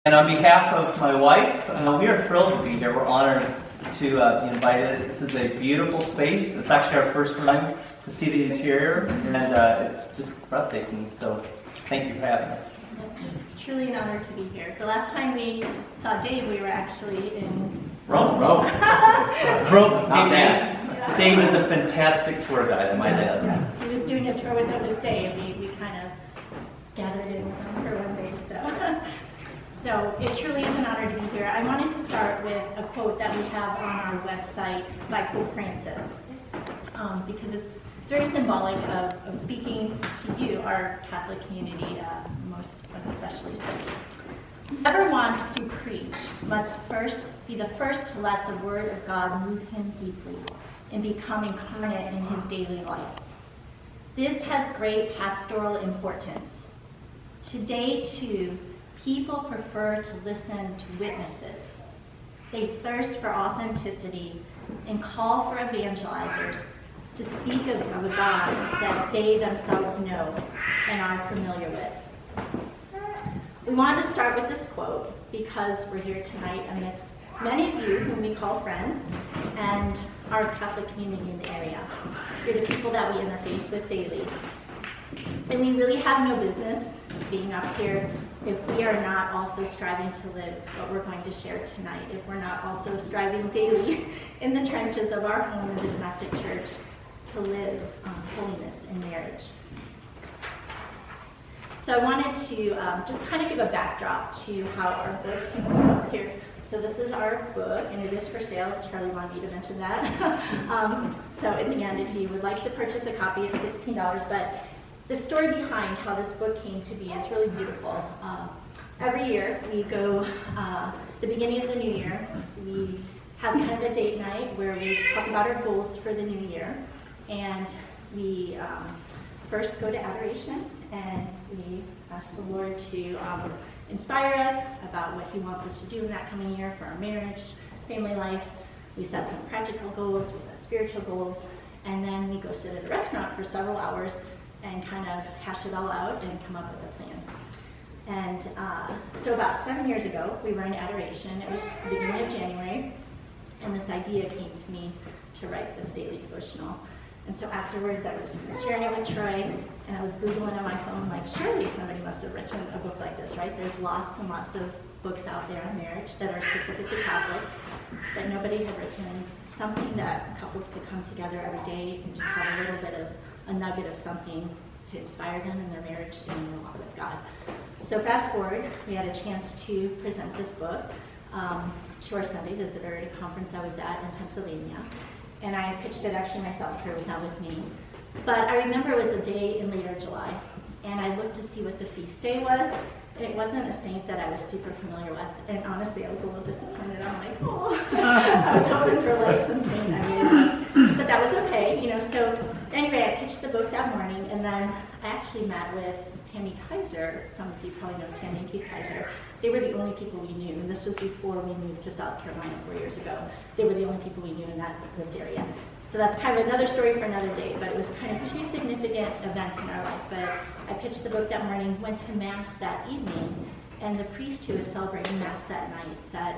And on behalf of my wife, we are thrilled to be here. We're honored to be invited. This is a beautiful space. It's actually our first time to see the interior, and it's just breathtaking. So thank you for having us. It's truly an honor to be here. The last time we saw Dave, we were actually in Rome. Not bad. Dave is a fantastic tour guide, I might add. Yes, he was doing a tour with him this day, and we kind of gathered in for one day. So it truly is an honor to be here. I wanted to start with a quote that we have on our website by Pope Francis, because it's very symbolic of speaking to you, our Catholic community, most especially so. Whoever wants to preach must first be the first to let the Word of God move him deeply and become incarnate in his daily life. This has great pastoral importance. Today, too, people prefer to listen to witnesses. They thirst for authenticity and call for evangelizers to speak of a God that they themselves know and are familiar with. We wanted to start with this quote because we're here tonight amidst many of you whom we call friends and our Catholic community in the area. You're the people that we interface with daily. And we really have no business being up here if we are not also striving to live what we're going to share tonight, if we're not also striving daily in the trenches of our home in the domestic church to live holiness in marriage. So I wanted to just kind of give a backdrop to how our book came about here. So this is our book, and it is for sale. Charlie wanted me to mention that. So in the end, if you would like to purchase a copy, it's $16. But the story behind how this book came to be is really beautiful. Every year, we go, the beginning of the new year, we have kind of a date night where we talk about our goals for the new year. And we first go to adoration, and we ask the Lord to inspire us about what he wants us to do in that coming year for our marriage, family life. We set some practical goals, we set spiritual goals, and then we go sit at a restaurant for several hours and kind of hash it all out and come up with a plan. And so about 7 years ago, we were in adoration. It was the beginning of January, and this idea came to me to write this daily devotional. And so afterwards, I was sharing it with Troy, and I was Googling on my phone, like, surely somebody must have written a book like this, right? There's lots and lots of books out there on marriage that are specifically Catholic, but nobody had written something that couples could come together every day and just have a little bit of a nugget of something to inspire them in their marriage and their walk with God. So fast forward, we had a chance to present this book to our Sunday visitor at a conference I was at in Pennsylvania. And I pitched it actually myself. Troy was not with me. But I remember it was a day in later July. And I looked to see what the feast day was. And it wasn't a saint that I was super familiar with. And honestly, I was a little disappointed. I'm like, oh. I was hoping for like some saint I knew. But that was okay, you know. So anyway, I pitched the book that morning. And then I actually met with Tammy Kaiser. Some of you probably know Tammy and Keith Kaiser. They were the only people we knew, and this was before we moved to South Carolina 4 years ago. They were the only people we knew in this area. So that's kind of another story for another day, but it was kind of two significant events in our life. But I pitched the book that morning, went to Mass that evening, and the priest who was celebrating Mass that night said,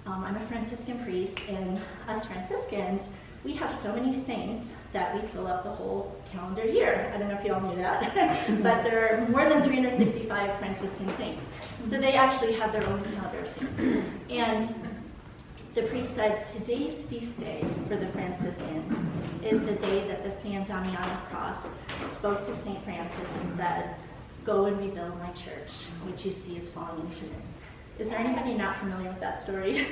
I'm a Franciscan priest, and us Franciscans, we have so many saints that we fill up the whole calendar year. I don't know if you all knew that, but there are more than 365 Franciscan saints. So they actually have their own calendar of saints. And the priest said, today's feast day for the Franciscans is the day that the San Damiano cross spoke to St. Francis and said, go and rebuild my church, which you see is falling into ruin. Is there anybody not familiar with that story?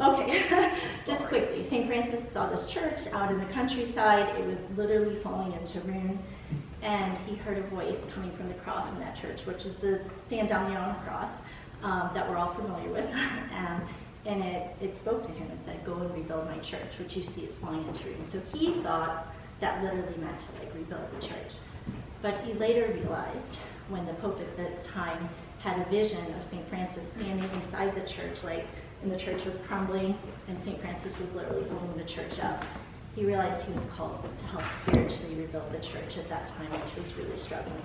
Okay, just quickly. St. Francis saw this church out in the countryside. It was literally falling into ruin. And he heard a voice coming from the cross in that church, which is the San Damiano cross that we're all familiar with. And it spoke to him and said, go and rebuild my church, which you see is falling into ruin. So he thought that literally meant to like rebuild the church. But he later realized, when the Pope at the time had a vision of St. Francis standing inside the church, like, and the church was crumbling, and St. Francis was literally holding the church up, he realized he was called to help spiritually rebuild the church at that time, which was really struggling.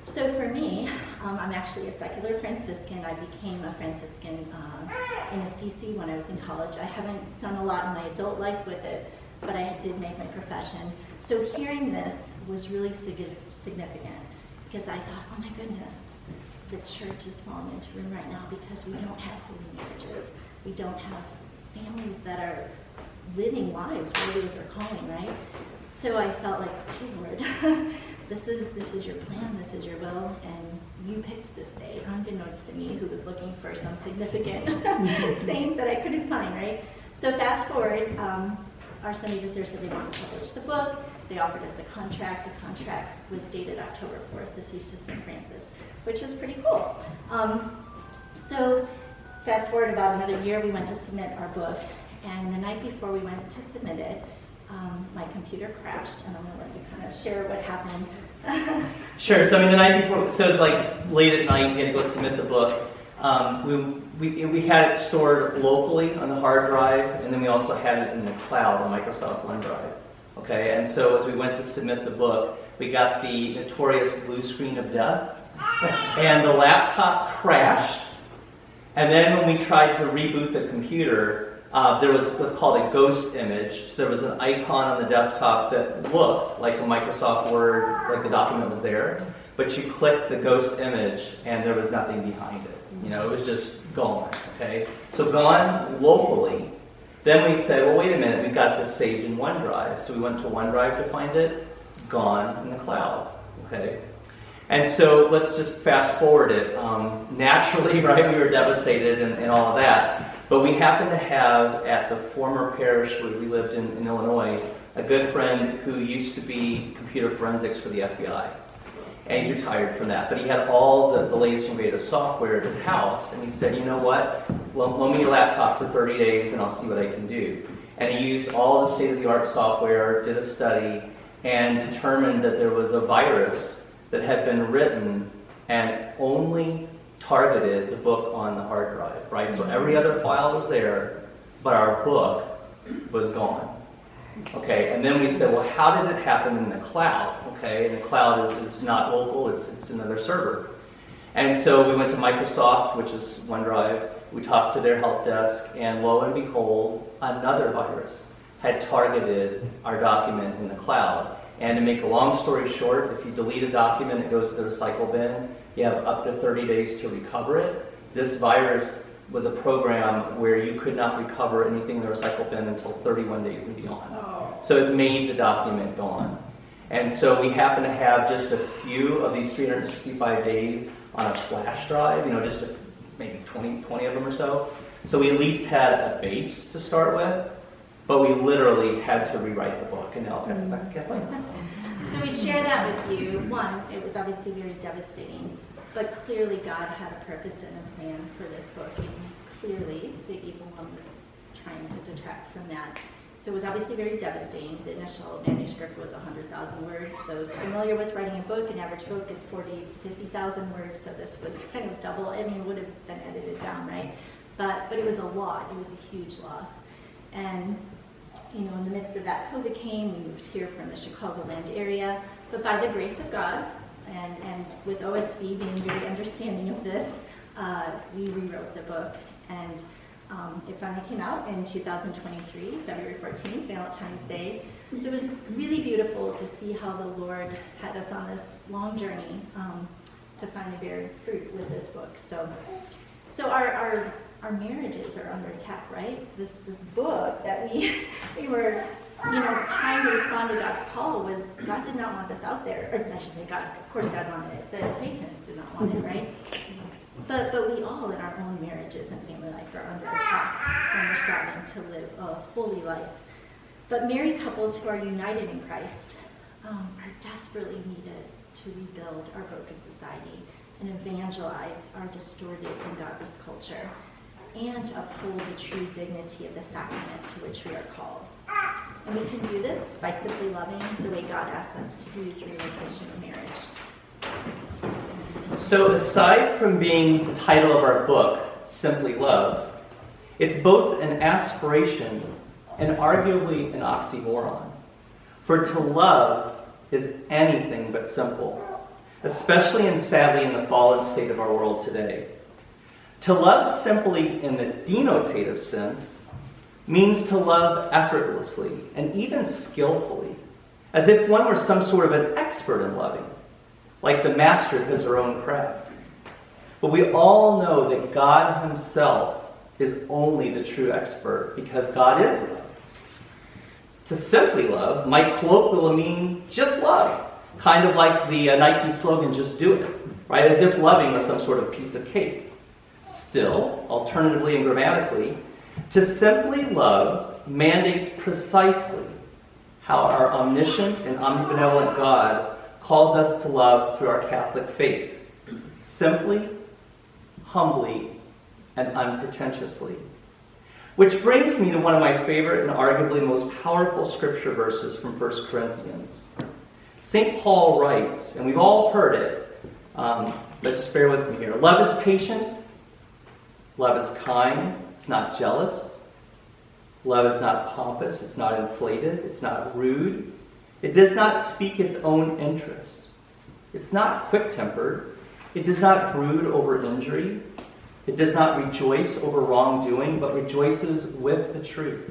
So for me, I'm actually a secular Franciscan. I became a Franciscan in Assisi when I was in college. I haven't done a lot in my adult life with it, but I did make my profession. So hearing this was really significant because I thought, oh my goodness, the church is falling into ruin right now because we don't have holy marriages. We don't have families that are living lives worthy of their calling, right? So I felt like, okay, Lord, this is your plan, this is your will, and you picked this day, unbeknownst to me, who was looking for some significant saint that I couldn't find, right? So fast forward, our Sunday visitors said they wanted to publish the book. They offered us a contract. The contract was dated October 4th, the Feast of St. Francis, which was pretty cool. So fast forward about another year, we went to submit our book, and the night before we went to submit it, my computer crashed, and I'm going to let you kind of share what happened. Sure. So the night before, so it was like late at night, we had to go submit the book. We had it stored locally on the hard drive, and then we also had it in the cloud on Microsoft OneDrive. Okay, and so as we went to submit the book, we got the notorious blue screen of death, and the laptop crashed. And then when we tried to reboot the computer, there was what's called a ghost image. So there was an icon on the desktop that looked like a Microsoft Word, like the document was there, but you clicked the ghost image and there was nothing behind it. It was just gone, okay? So gone locally. Then we said, well, wait a minute, we've got this saved in OneDrive. So we went to OneDrive to find it, gone in the cloud, okay? And so let's just fast forward it. Naturally, right, we were devastated and all of that. But we happened to have, at the former parish where we lived in Illinois, a good friend who used to be computer forensics for the FBI. And he's retired from that. But he had all the latest and greatest software at his house. And he said, you know what? Loan me your laptop for 30 days and I'll see what I can do. And he used all the state-of-the-art software, did a study, and determined that there was a virus that had been written and only targeted the book on the hard drive, right? So every other file was there, but our book was gone. Okay, and then we said, well, how did it happen in the cloud? Okay, and the cloud is not local, it's another server. And so we went to Microsoft, which is OneDrive, we talked to their help desk, and lo and behold, another virus had targeted our document in the cloud. And to make a long story short, if you delete a document, it goes to the recycle bin. You have up to 30 days to recover it. This virus was a program where you could not recover anything in the recycle bin until 31 days and beyond. So it made the document gone. And so we happen to have just a few of these 365 days on a flash drive, just maybe 20 of them or so. So we at least had a base to start with, but we literally had to rewrite the book. And now I'll pass it back to Kathleen. So we share that with you. One, it was obviously very devastating, but clearly God had a purpose and a plan for this book. And clearly, the evil one was trying to detract from that. So it was obviously very devastating. The initial manuscript was 100,000 words. Those familiar with writing a book, an average book is 40,000 to 50,000 words, so this was kind of double. I mean, it would have been edited down, right? But it was a lot. It was a huge loss. And in the midst of that, COVID came. We moved here from the Chicagoland area. But by the grace of God, and with OSB being very understanding of this, we rewrote the book. And it finally came out in 2023, February 14th, Valentine's Day. So it was really beautiful to see how the Lord had us on this long journey to finally bear fruit with this book. So our marriages are under attack, right? This book that we were trying to respond to God's call was, God did not want this out there. Or I should say God, of course God wanted it, but Satan did not want it, right? But we all in our own marriages and family life are under attack when we're striving to live a holy life. But married couples who are united in Christ are desperately needed to rebuild our broken society and evangelize our distorted and godless culture, and to uphold the true dignity of the sacrament to which we are called. And we can do this by simply loving the way God asks us to do through the Christian marriage. So aside from being the title of our book, Simply Love, it's both an aspiration and arguably an oxymoron. For to love is anything but simple. especially and sadly in the fallen state of our world today. To love simply in the denotative sense means to love effortlessly and even skillfully, as if one were some sort of an expert in loving, like the master of his or own craft. But we all know that God himself is only the true expert, because God is love. To simply love might colloquially mean just love, kind of like the Nike slogan, just do it, right? As if loving was some sort of piece of cake. Still, alternatively and grammatically, to simply love mandates precisely how our omniscient and omnibenevolent God calls us to love through our Catholic faith. Simply, humbly, and unpretentiously. Which brings me to one of my favorite and arguably most powerful scripture verses from 1 Corinthians. St. Paul writes, and we've all heard it, but just bear with me here. Love is patient. Love is kind. It's not jealous. Love is not pompous. It's not inflated. It's not rude. It does not speak its own interest. It's not quick-tempered. It does not brood over injury. It does not rejoice over wrongdoing, but rejoices with the truth.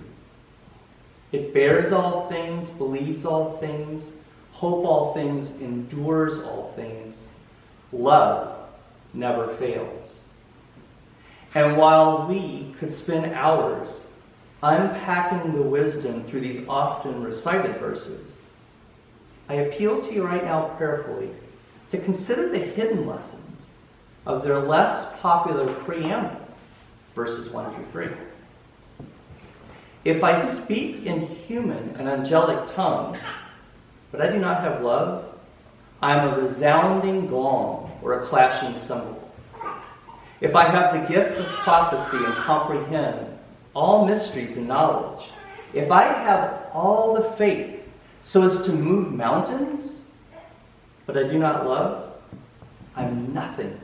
It bears all things, believes all things, hope all things, endures all things. Love never fails. And while we could spend hours unpacking the wisdom through these often recited verses, I appeal to you right now prayerfully to consider the hidden lessons of their less popular preamble, verses 1 through 3. If I speak in human and angelic tongues, but I do not have love, I am a resounding gong or a clashing cymbal. If I have the gift of prophecy and comprehend all mysteries and knowledge, if I have all the faith so as to move mountains, but I do not love, I'm nothing.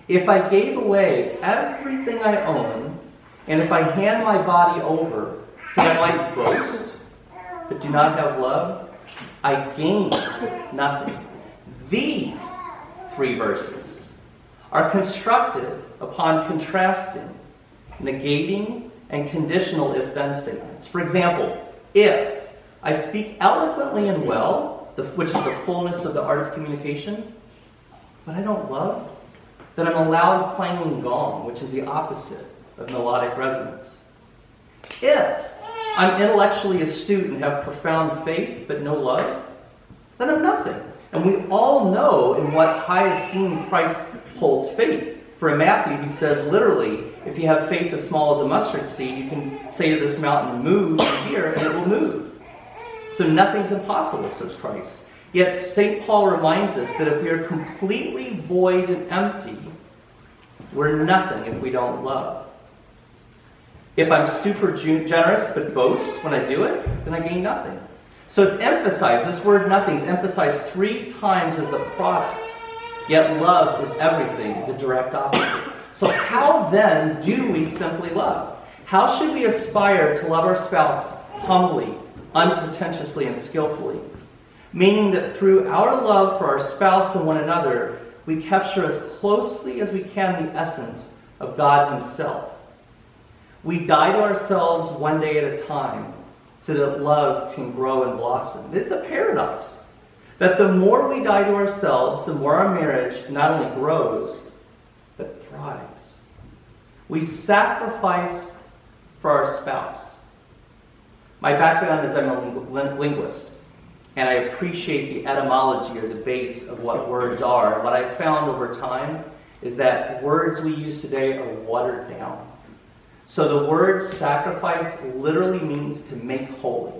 If I gave away everything I own, and if I hand my body over so that I might boast, but do not have love, I gain nothing. These 3 verses are constructed upon contrasting, negating, and conditional if-then statements. For example, if I speak eloquently and well, which is the fullness of the art of communication, but I don't love, then I'm a loud clanging gong, which is the opposite of melodic resonance. If I'm intellectually astute and have profound faith but no love, then I'm nothing. And we all know in what high esteem Christ holds faith. For in Matthew, he says literally, if you have faith as small as a mustard seed, you can say to this mountain, move from here, and it will move. So nothing's impossible, says Christ. Yet St. Paul reminds us that if we are completely void and empty, we're nothing if we don't love. If I'm super generous but boast when I do it, then I gain nothing. So it's emphasized, this word nothing is emphasized 3 times as the product. Yet love is everything, the direct opposite. So how then do we simply love? How should we aspire to love our spouse humbly, unpretentiously, and skillfully? Meaning that through our love for our spouse and one another, we capture as closely as we can the essence of God himself. We die to ourselves one day at a time so that love can grow and blossom. It's a paradox that the more we die to ourselves, the more our marriage not only grows, but thrives. We sacrifice for our spouse. My background is I'm a linguist, and I appreciate the etymology or the base of what words are. What I've found over time is that words we use today are watered down. So the word sacrifice literally means to make holy.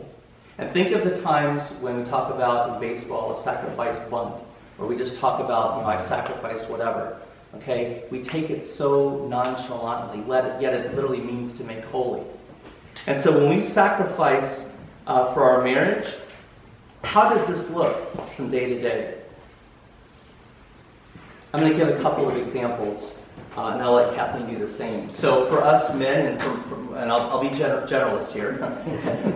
And think of the times when we talk about in baseball a sacrifice bunt, or we just talk about, I sacrificed whatever. Okay? We take it so nonchalantly, yet it literally means to make holy. And so when we sacrifice for our marriage, how does this look from day to day? I'm going to give a couple of examples, and I'll let Kathleen do the same. So for us men, and I'll be generalist here,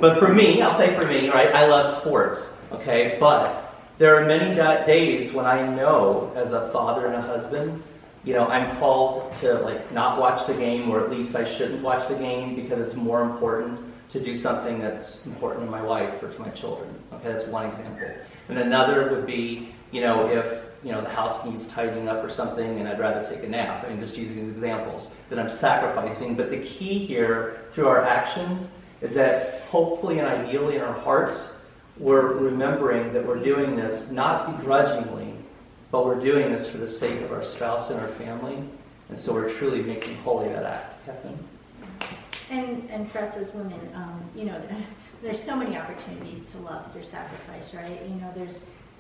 but for me, I'll say for me, right, I love sports, okay? But There are many days when I know, as a father and a husband, I'm called to not watch the game, or at least I shouldn't watch the game because it's more important to do something that's important to my wife or to my children. Okay, that's one example. And another would be, if the house needs tidying up or something, and I'd rather take a nap. I mean, just using these examples that I'm sacrificing. But the key here, through our actions, is that hopefully and ideally in our hearts, we're remembering that we're doing this not begrudgingly, but we're doing this for the sake of our spouse and our family. And so we're truly making holy that act. Kathleen? And for us as women, there's so many opportunities to love through sacrifice, right?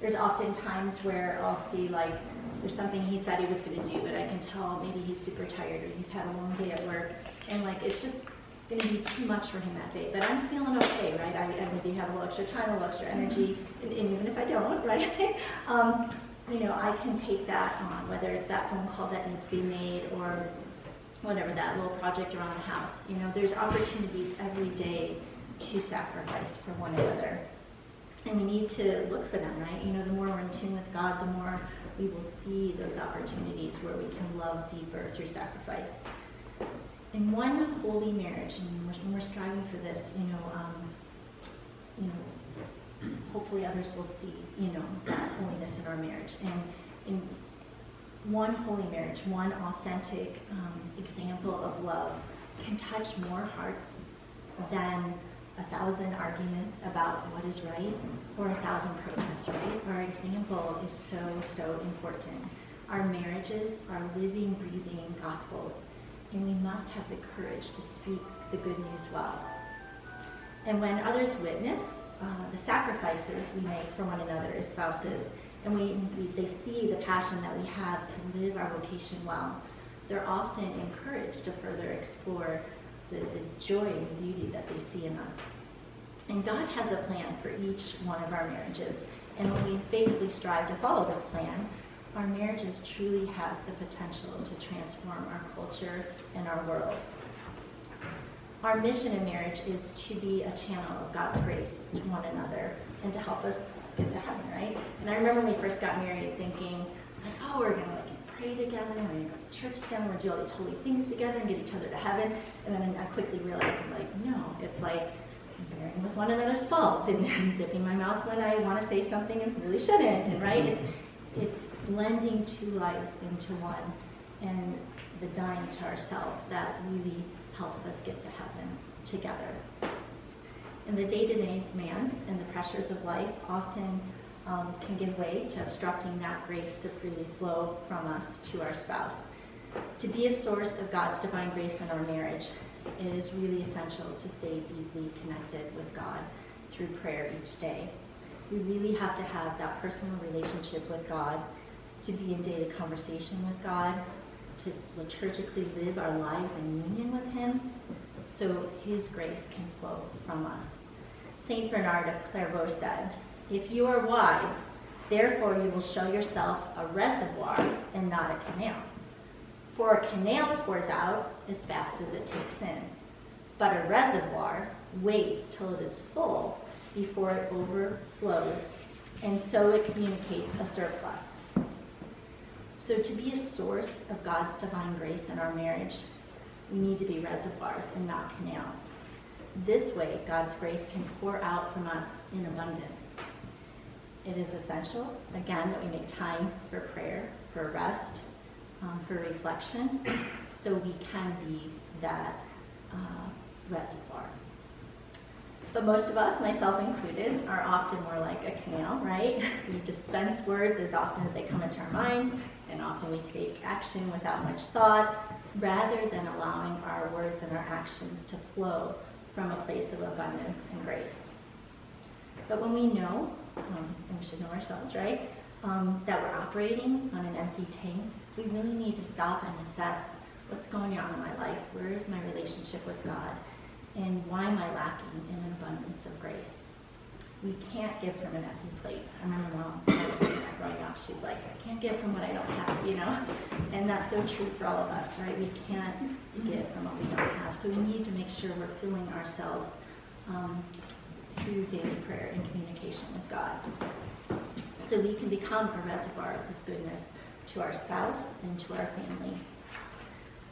There's often times where I'll see there's something he said he was going to do, but I can tell maybe he's super tired or he's had a long day at work, and it's just going to be too much for him that day. But I'm feeling okay, right? I maybe have a little extra time, a little extra energy, and even if I don't, right? I can take that on, whether it's that phone call that needs to be made or whatever, that little project around the house. There's opportunities every day to sacrifice for one another. And we need to look for them, right? The more we're in tune with God, the more we will see those opportunities where we can love deeper through sacrifice. In one holy marriage, and when we're striving for this, hopefully others will see, that holiness in our marriage. And in one holy marriage, one authentic example of love can touch more hearts than 1,000 arguments about what is right or 1,000 protests, right? Our example is so, so important. Our marriages are living, breathing gospels, and we must have the courage to speak the good news well. And when others witness the sacrifices we make for one another as spouses, and they see the passion that we have to live our vocation well, they're often encouraged to further explore the joy and beauty that they see in us. And God has a plan for each one of our marriages. And when we faithfully strive to follow this plan, our marriages truly have the potential to transform our culture and our world. Our mission in marriage is to be a channel of God's grace to one another and to help us get to heaven, right? And I remember when we first got married thinking, we're going to pray together, we're going to go to church together, we're going to do all these holy things together and get each other to heaven. And then I quickly realized, no, it's like bearing with one another's faults and zipping my mouth when I want to say something and really shouldn't. And right, it's blending two lives into one, and the dying to ourselves that really helps us get to heaven together. And the day-to-day demands and the pressures of life often can give way to obstructing that grace to freely flow from us to our spouse. To be a source of God's divine grace in our marriage, it is really essential to stay deeply connected with God through prayer each day. We really have to have that personal relationship with God, to be in daily conversation with God, to liturgically live our lives in union with Him, so His grace can flow from us. Saint Bernard of Clairvaux said, "If you are wise, therefore you will show yourself a reservoir and not a canal. For a canal pours out as fast as it takes in, but a reservoir waits till it is full before it overflows, and so it communicates a surplus." So to be a source of God's divine grace in our marriage, we need to be reservoirs and not canals. This way, God's grace can pour out from us in abundance. It is essential, again, that we make time for prayer, for rest, for reflection, so we can be that reservoir. But most of us, myself included, are often more like a canal, right? We dispense words as often as they come into our minds, and often we take action without much thought, rather than allowing our words and our actions to flow from a place of abundance and grace. But when we know, and we should know ourselves, right, that we're operating on an empty tank, we really need to stop and assess what's going on in my life. Where is my relationship with God? And why am I lacking in an abundance of grace? We can't give from an empty plate. I remember Mom was saying that growing up. She's like, I can't give from what I don't have, And that's so true for all of us, right? We can't give from what we don't have. So we need to make sure we're filling ourselves through daily prayer and communication with God. so we can become a reservoir of his goodness to our spouse and to our family.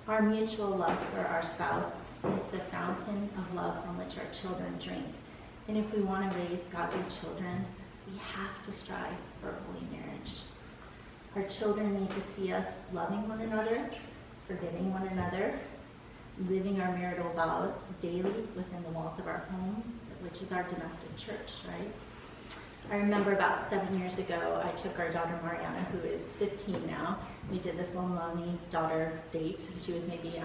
Our mutual love for our spouse is the fountain of love from which our children drink. And if we want to raise godly children, we have to strive for a holy marriage. Our children need to see us loving one another, forgiving one another, living our marital vows daily within the walls of our home, which is our domestic church, right? I remember about 7 years ago, I took our daughter Mariana, who is 15 now. We did this little mommy-daughter date. She was maybe,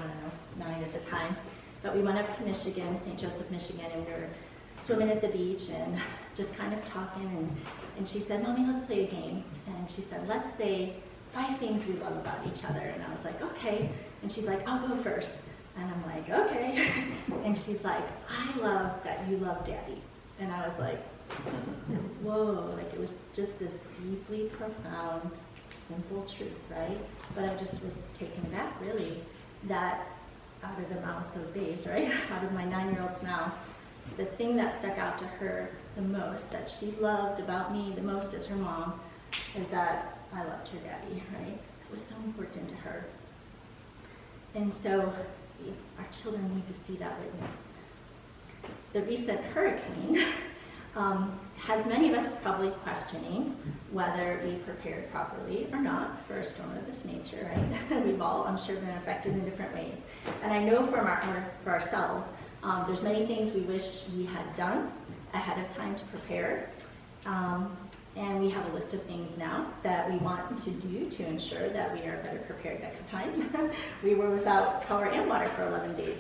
9 at the time. But we went up to Michigan, St. Joseph, Michigan, and we were swimming at the beach and just kind of talking. And she said, Mommy, let's play a game. And she said, let's say 5 things we love about each other. And I was like, okay. And she's like, I'll go first. And I'm like, okay. And she's like, I love that you love Daddy. And I was like, whoa, like it was just this deeply profound, simple truth, right? But I just was taken aback, really, that out of the mouths of babes, right? Out of my 9-year-old's mouth, the thing that stuck out to her the most, that she loved about me the most as her mom, is that I loved her daddy, right? It was so important to her. And so our children need to see that witness. The recent hurricane has many of us probably questioning whether we prepared properly or not for a storm of this nature, right? We've all, I'm sure, been affected in different ways. And I know for ourselves, there's many things we wish we had done ahead of time to prepare. And we have a list of things now that we want to do to ensure that we are better prepared next time. We were without power and water for 11 days.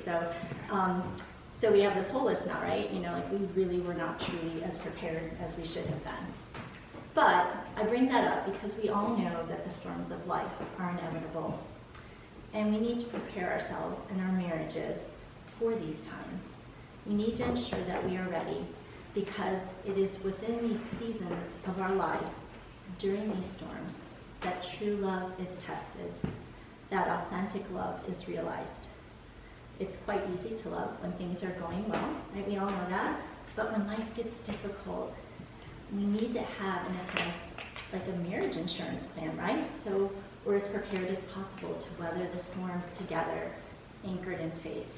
So we have this whole list now, right? Like we really were not truly as prepared as we should have been. But I bring that up because we all know that the storms of life are inevitable. And we need to prepare ourselves and our marriages for these times. We need to ensure that we are ready, because it is within these seasons of our lives, during these storms, that true love is tested, that authentic love is realized. It's quite easy to love when things are going well, right? We all know that. But when life gets difficult, we need to have, in a sense, like a marriage insurance plan, right? So we're as prepared as possible to weather the storms together, anchored in faith.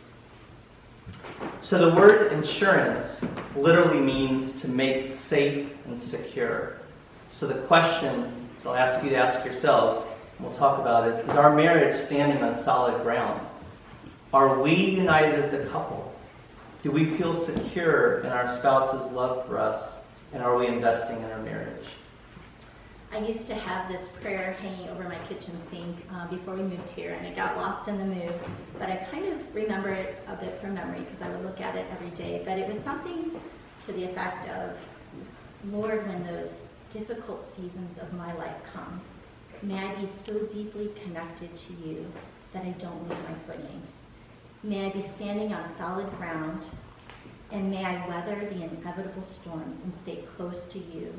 So the word insurance literally means to make safe and secure. So the question I'll ask you to ask yourselves, and we'll talk about, is our marriage standing on solid ground? Are we united as a couple? Do we feel secure in our spouse's love for us? And are we investing in our marriage? I used to have this prayer hanging over my kitchen sink before we moved here, and it got lost in the move. But I kind of remember it a bit from memory because I would look at it every day. But it was something to the effect of, Lord, when those difficult seasons of my life come, may I be so deeply connected to you that I don't lose my footing. May I be standing on solid ground, and may I weather the inevitable storms and stay close to you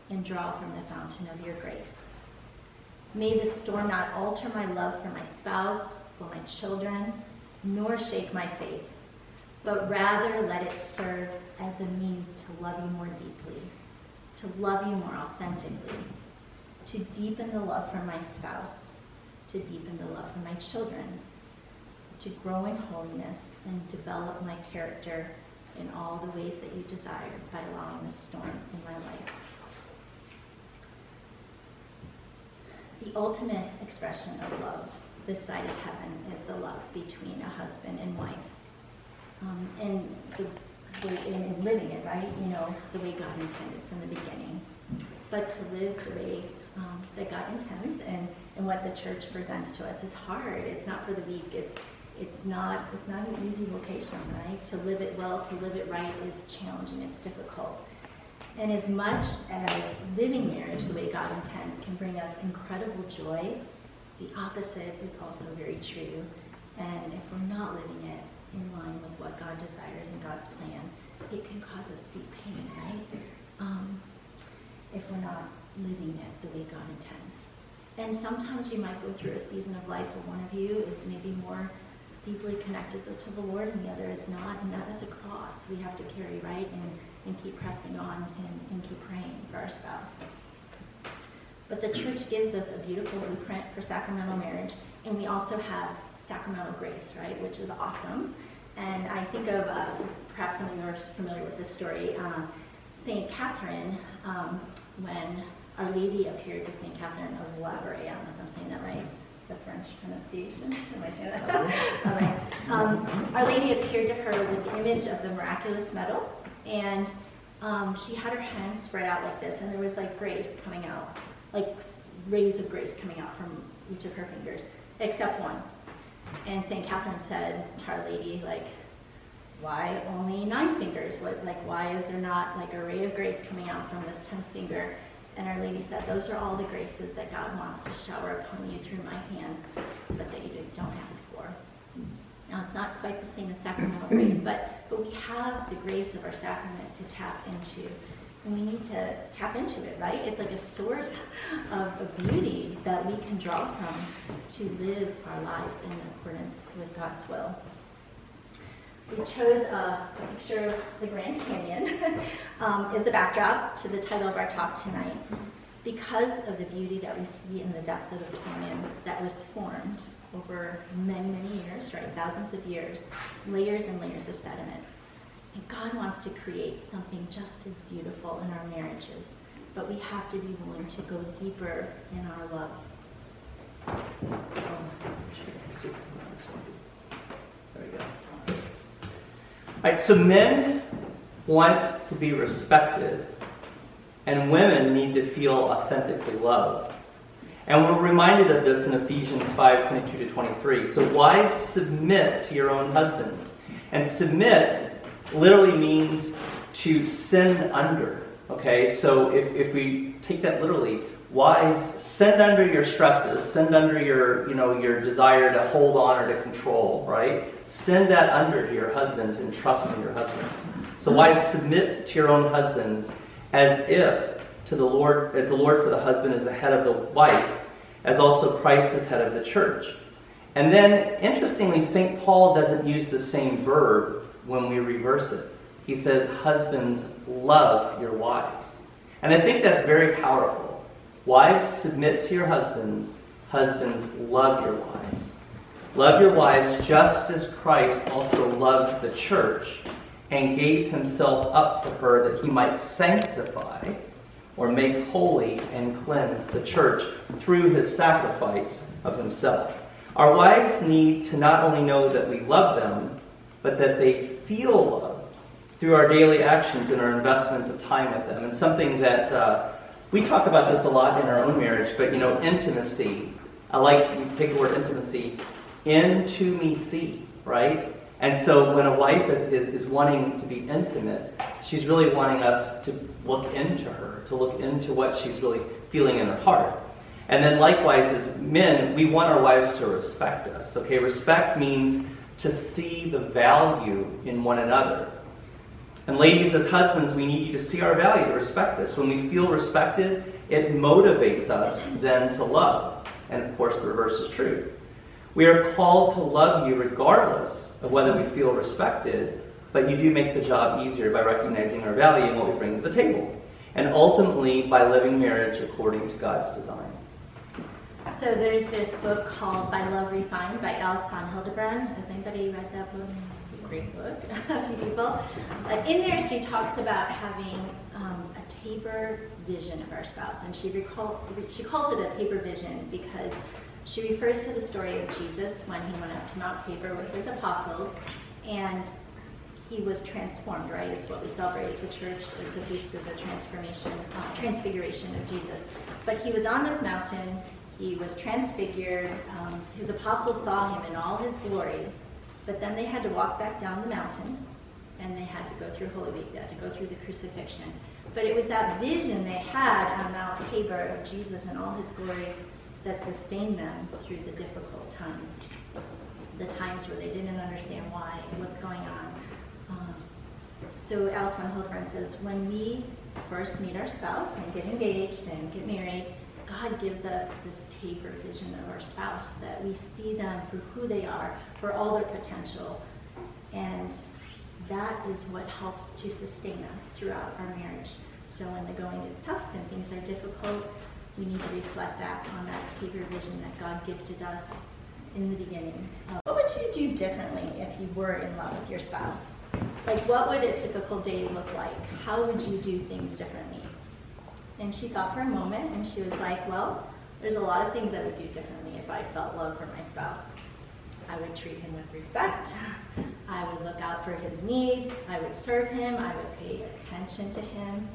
and draw from the fountain of your grace. May this storm not alter my love for my spouse, for my children, nor shake my faith, but rather let it serve as a means to love you more deeply, to love you more authentically, to deepen the love for my spouse, to deepen the love for my children, to grow in holiness and develop my character in all the ways that you desire by allowing this storm in my life. The ultimate expression of love this side of heaven is the love between a husband and wife. And in living it, right? The way God intended from the beginning. But to live the way that God intends and what the church presents to us is hard. It's not for the weak. It's not an easy vocation, right? To live it well, to live it right is challenging. It's difficult. And as much as living marriage the way God intends can bring us incredible joy, the opposite is also very true. And if we're not living it in line with what God desires and God's plan, it can cause us deep pain, right? If we're not living it the way God intends. And sometimes you might go through a season of life where one of you is maybe more deeply connected to the Lord and the other is not, and that's a cross we have to carry, right? And keep pressing on and keep praying for our spouse. But the church gives us a beautiful blueprint for sacramental marriage, and we also have sacramental grace, right, which is awesome. And I think of, perhaps some of you are familiar with this story, St. Catherine, when Our Lady appeared to St. Catherine of Labouré. I don't know if I'm saying that right, the French pronunciation. Am I saying that? All right. Our Lady appeared to her with the image of the miraculous medal, and she had her hands spread out like this, and there was like grace coming out, like rays of grace coming out from each of her fingers, except one. And St. Catherine said to Our Lady, like, why only 9 fingers? Why is there not like a ray of grace coming out from this 10th finger? And Our Lady said, those are all the graces that God wants to shower upon you through my hands, but that you don't ask for. Now, it's not quite the same as sacramental grace, but we have the grace of our sacrament to tap into. And we need to tap into it, right? It's like a source of beauty that we can draw from to live our lives in accordance with God's will. We chose a picture of the Grand Canyon as the backdrop to the title of our talk tonight, because of the beauty that we see in the depth of the canyon that was formed over many, many years, right? Thousands of years, layers and layers of sediment. And God wants to create something just as beautiful in our marriages, but we have to be willing to go deeper in our love. There we go. All right, so men want to be respected, and women need to feel authentically loved. And we're reminded of this in Ephesians 5:22-23. So wives, submit to your own husbands. And submit literally means to send under. Okay, so if we take that literally, wives, send under your stresses, send under your desire to hold on or to control, right? Send that under to your husbands and trust in your husbands. So wives, submit to your own husbands as if to the Lord, as the Lord for the husband is the head of the wife, as also Christ is head of the church. And then, interestingly, St. Paul doesn't use the same verb when we reverse it. He says, husbands, love your wives. And I think that's very powerful. Wives, submit to your husbands. Husbands, love your wives. Love your wives just as Christ also loved the church and gave himself up for her that he might sanctify or make holy and cleanse the church through his sacrifice of himself. Our wives need to not only know that we love them, but that they feel love through our daily actions and our investment of time with them. And something that we talk about this a lot in our own marriage, but intimacy. I like, you take the word intimacy, into me see, right? And so when a wife is wanting to be intimate, she's really wanting us to look into her, to look into what she's really feeling in her heart. And then likewise, as men, we want our wives to respect us. Okay, respect means to see the value in one another. And ladies, as husbands, we need you to see our value, to respect us. When we feel respected, it motivates us then to love. And of course, the reverse is true. We are called to love you regardless of whether we feel respected, but you do make the job easier by recognizing our value and what we bring to the table. And ultimately, by living marriage according to God's design. So there's this book called By Love Refined by Alice von Hildebrand. Has anybody read that book? It's a great book. A few people. In there, she talks about having a Tabor vision of our spouse, and she calls it a Tabor vision because she refers to the story of Jesus when he went up to Mount Tabor with his apostles, and he was transformed, right? It's what we celebrate as the church, is the feast of the transfiguration of Jesus. But he was on this mountain, he was transfigured, his apostles saw him in all his glory, but then they had to walk back down the mountain, and they had to go through Holy Week, they had to go through the crucifixion. But it was that vision they had on Mount Tabor of Jesus in all his glory that sustained them through the difficult times, the times where they didn't understand why, what's going on. So Alice von Hildebrand says, when we first meet our spouse and get engaged and get married, God gives us this Tabor vision of our spouse, that we see them for who they are, for all their potential. And that is what helps to sustain us throughout our marriage. So when the going gets tough and things are difficult, we need to reflect back on that Tabor vision that God gifted us in the beginning. What would you do differently if you were in love with your spouse? Like, what would a typical day look like? How would you do things differently? And she thought for a moment, and she was like, well, there's a lot of things I would do differently if I felt love for my spouse. I would treat him with respect. I would look out for his needs. I would serve him. I would pay attention to him.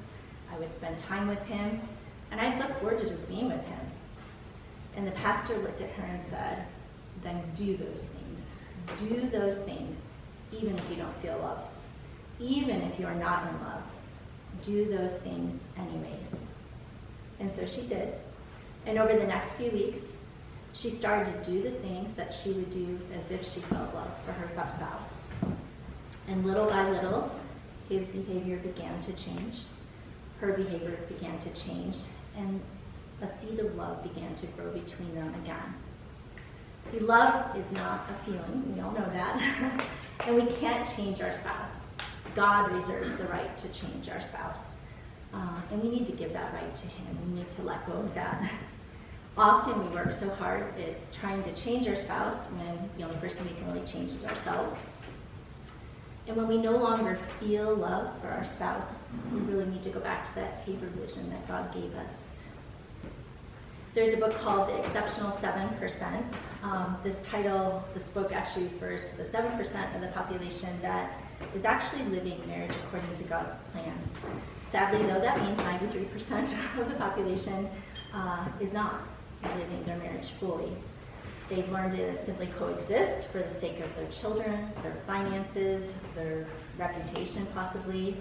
I would spend time with him. And I'd look forward to just being with him. And the pastor looked at her and said, then do those things. Do those things, even if you don't feel love. Even if you are not in love. Do those things anyways. And so she did. And over the next few weeks, she started to do the things that she would do as if she felt love for her spouse. And little by little, his behavior began to change. Her behavior began to change. And a seed of love began to grow between them again. See, love is not a feeling. We all know that. And we can't change our spouse. God reserves the right to change our spouse. And we need to give that right to him. We need to let go of that. Often we work so hard at trying to change our spouse when the only person we can really change is ourselves. And when we no longer feel love for our spouse, we really need to go back to that Tabor vision that God gave us. There's a book called The Exceptional 7%. This book actually refers to the 7% of the population that is actually living marriage according to God's plan. Sadly, though, that means 93% of the population is not living their marriage fully. They've learned to simply coexist for the sake of their children, their finances, their reputation possibly,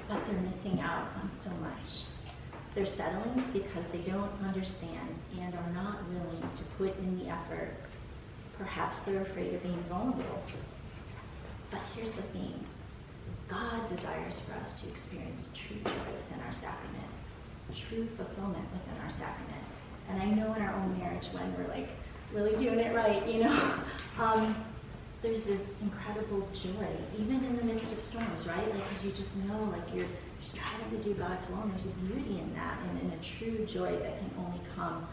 but they're missing out on so much. They're settling because they don't understand and are not willing to put in the effort. Perhaps they're afraid of being vulnerable. But here's the thing. God desires for us to experience true joy within our sacrament, true fulfillment within our sacrament. And I know in our own marriage when we're like really doing it right, there's this incredible joy, even in the midst of storms, right? Like, because you just know, like, you're striving to do God's will, and there's a beauty in that, and a true joy that can only come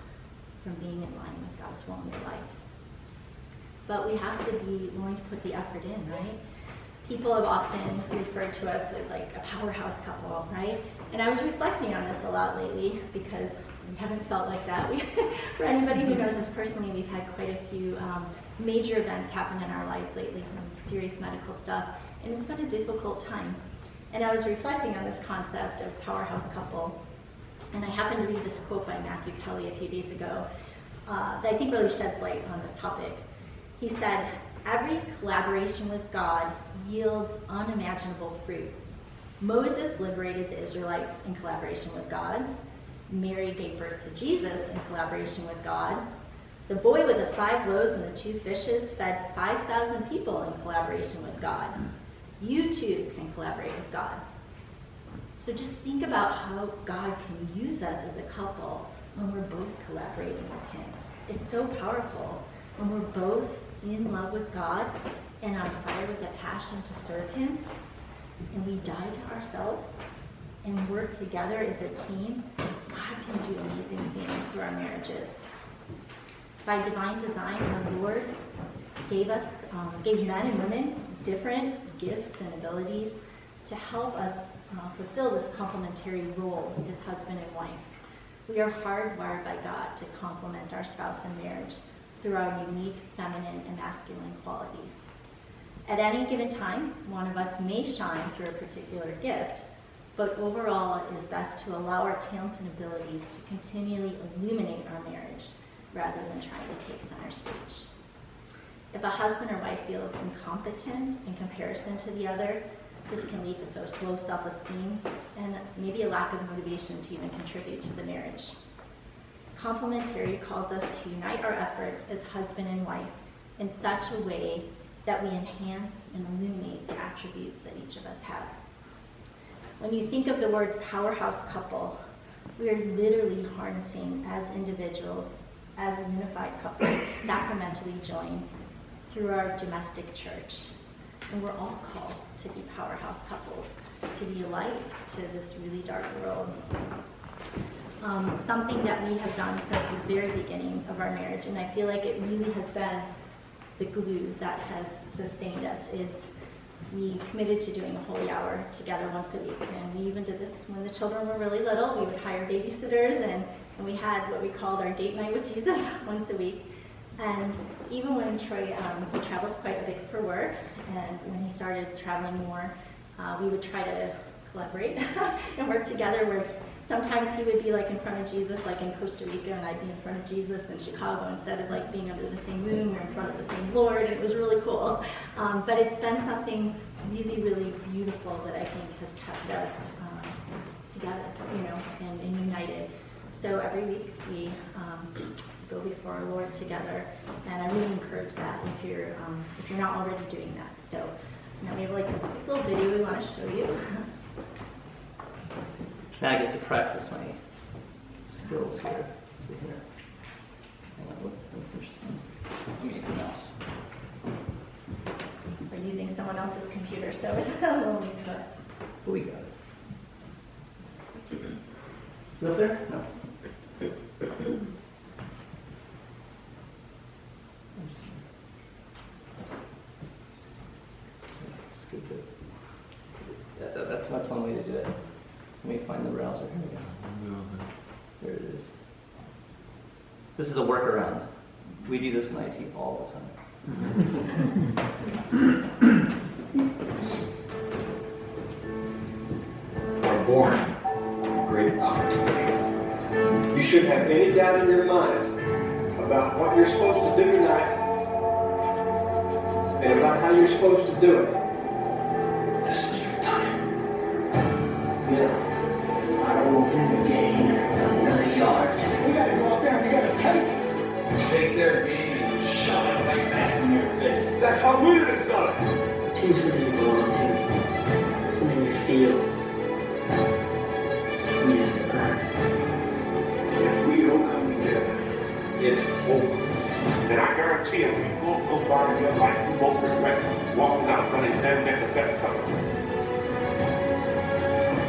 from being in line with God's will in your life. But we have to be willing to put the effort in, right? People have often referred to us as like a powerhouse couple, right? And I was reflecting on this a lot lately because we haven't felt like that. For anybody who knows us personally, we've had quite a few major events happen in our lives lately, some serious medical stuff, and it's been a difficult time. And I was reflecting on this concept of powerhouse couple, and I happened to read this quote by Matthew Kelly a few days ago that I think really sheds light on this topic. He said, "Every collaboration with God yields unimaginable fruit. Moses liberated the Israelites in collaboration with God. Mary gave birth to Jesus in collaboration with God. The boy with the 5 loaves and the 2 fishes fed 5,000 people in collaboration with God. You too can collaborate with God." So just think about how God can use us as a couple when we're both collaborating with him. It's so powerful when we're both in love with God and on fire with a passion to serve him, and we die to ourselves and work together as a team. God can do amazing things through our marriages. By divine design, our Lord gave men and women different gifts and abilities to help us fulfill this complementary role as husband and wife. We are hardwired by God to complement our spouse in marriage through our unique feminine and masculine qualities. At any given time, one of us may shine through a particular gift, but overall it is best to allow our talents and abilities to continually illuminate our marriage rather than trying to take center stage. If a husband or wife feels incompetent in comparison to the other, this can lead to low self-esteem and maybe a lack of motivation to even contribute to the marriage. Complementary calls us to unite our efforts as husband and wife in such a way that we enhance and illuminate the attributes that each of us has. When you think of the words powerhouse couple, we are literally harnessing as individuals, as a unified couple, sacramentally joined through our domestic church. And we're all called to be powerhouse couples, to be a light to this really dark world. something that we have done since the very beginning of our marriage, and I feel like it really has been the glue that has sustained us, is we committed to doing a holy hour together once a week. And we even did this when the children were really little. We would hire babysitters, and we had what we called our date night with Jesus once a week. And even when Troy, he travels quite a bit for work, and when he started traveling more, we would try to collaborate and work together, where sometimes he would be like in front of Jesus, like in Costa Rica, and I'd be in front of Jesus in Chicago. Instead of like being under the same moon, we're in front of the same Lord, and it was really cool. But it's been something really, really beautiful that I think has kept us together, and united. So every week we go before our Lord together, and I really encourage that if you're not already doing that. So now we have like a quick little video we want to show you. Now I get to practice my skills here. Let's see here. Hang on, let me use the mouse. We're using someone else's computer, so it's a little new to us. Oh, we got it. Is it up there? No. Scoop it. That's one way to do it. Let me find the browser. Here we go. There it is. This is a workaround. We do this in IT all the time. Are born great opportunity. You shouldn't have any doubt in your mind about what you're supposed to do tonight and about how you're supposed to do it. This is your time. Yeah. I don't want them to gain another yard. We gotta go out there and we gotta take it. Take their game and shove it right back in your face. That's how winning is done. Team something you belong to. Something you feel. Something you have to earn. If we don't come together, it's over. And I guarantee you, if you both go far in your life, you both regret walking out running and get the best of it.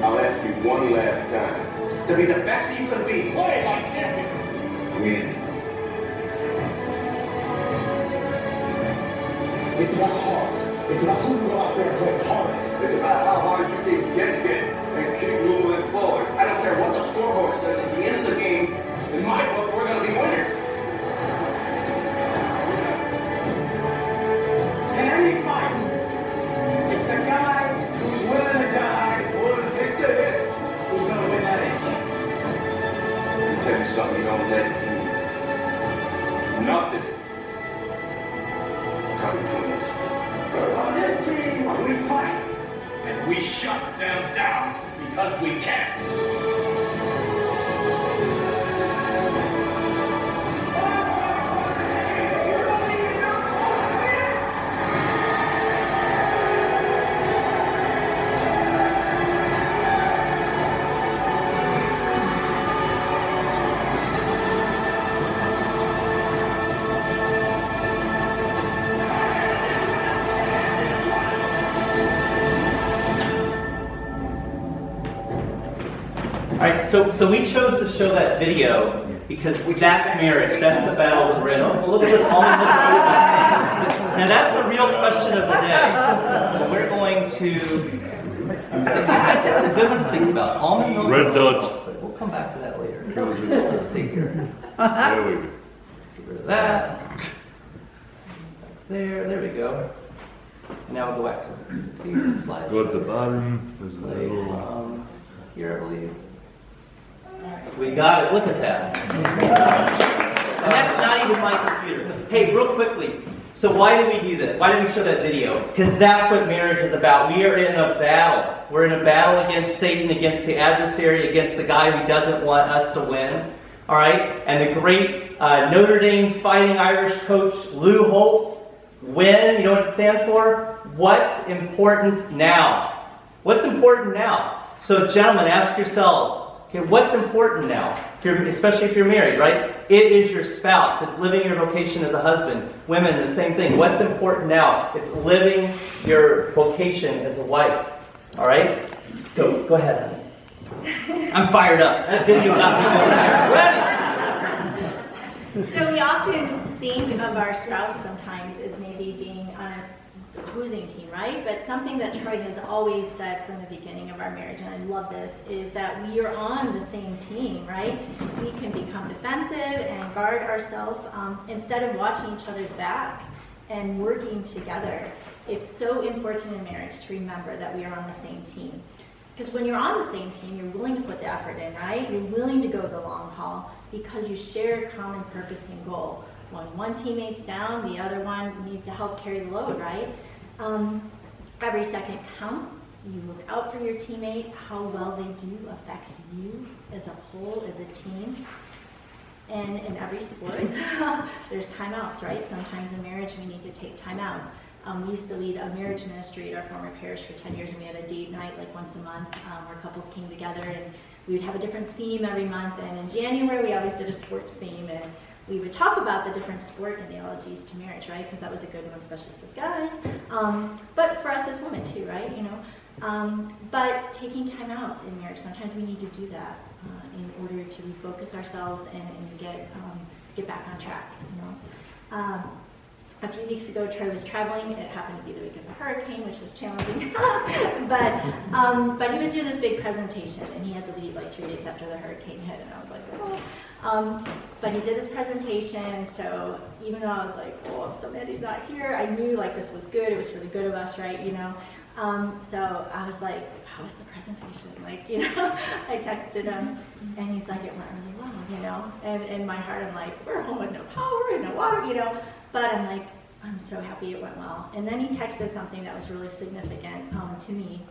I'll ask you one last time. To be the best that you can be. Play like champions. Win. It's about heart. It's about who can go out there and play the hardest. It's about how hard you can get hit and keep moving forward. I don't care what the scoreboard says. At the end of the game, in my book, we're going to be winners. In any fight, it's the guy who's willing to die, Willing to take the hits. who's going to win that inch. Let me tell you something you don't let it do. Nothing. Come between us. On this team, we fight, and we shut them down because we can. All right, so we chose to show that video because that's marriage. That's the battle of the ring. Oh, look at this almond. Now that's the real question of the day. We're going to. That's a good one to think about. Almond milk. Red dot. But we'll come back to that later. Let's see here. There we go. Get rid of that. There we go. And now we'll go back to the slide. Go at the bottom. There's a Play little. from here, I believe. We got it. Look at that. And that's not even my computer. Hey, real quickly. So why did we do that? Why did we show that video? Because that's what marriage is about. We are in a battle. We're in a battle against Satan, against the adversary, against the guy who doesn't want us to win. All right? And the great Notre Dame Fighting Irish coach, Lou Holtz, WIN, you know what it stands for? What's important now? What's important now? So gentlemen, ask yourselves, okay, what's important now? Especially if you're married, right? It is your spouse. It's living your vocation as a husband. Women, the same thing. What's important now? It's living your vocation as a wife. All right? So go ahead, honey. I'm fired up. That video got me over there. Ready? So we often think of our spouse sometimes as maybe being on a opposing team, right? But something that Troy has always said from the beginning of our marriage, and I love this, is that we are on the same team, right? We can become defensive and guard ourselves instead of watching each other's back and working together. It's so important in marriage to remember that we are on the same team. Because when you're on the same team, you're willing to put the effort in, right? You're willing to go the long haul because you share a common purpose and goal. When one teammate's down, the other one needs to help carry the load, right? Every second counts. You look out for your teammate. How well they do affects you as a whole, as a team. And in every sport, there's timeouts, right? Sometimes in marriage, we need to take time out. We used to lead a marriage ministry at our former parish for 10 years, and we had a date night like once a month where couples came together, and we would have a different theme every month. And in January, we always did a sports theme, and we would talk about the different sport analogies to marriage, right? Because that was a good one, especially for guys. But for us as women too, right? You know. But taking time outs in marriage, sometimes we need to do that in order to refocus ourselves and get back on track. You know. A few weeks ago, Troy was traveling. It happened to be the week of a hurricane, which was challenging. but he was doing this big presentation, and he had to leave like 3 days after the hurricane hit. And I was like, oh. But he did his presentation. So even though I was like, oh, I'm so mad he's not here, I knew like this was good. It was for the good of us, right? You know. So I was like, how was the presentation? Like, you know, I texted him, and he's like, it went really well, you know. And in my heart, I'm like, we're home with no power and no water, you know. But I'm like, I'm so happy it went well. And then he texted something that was really significant to me.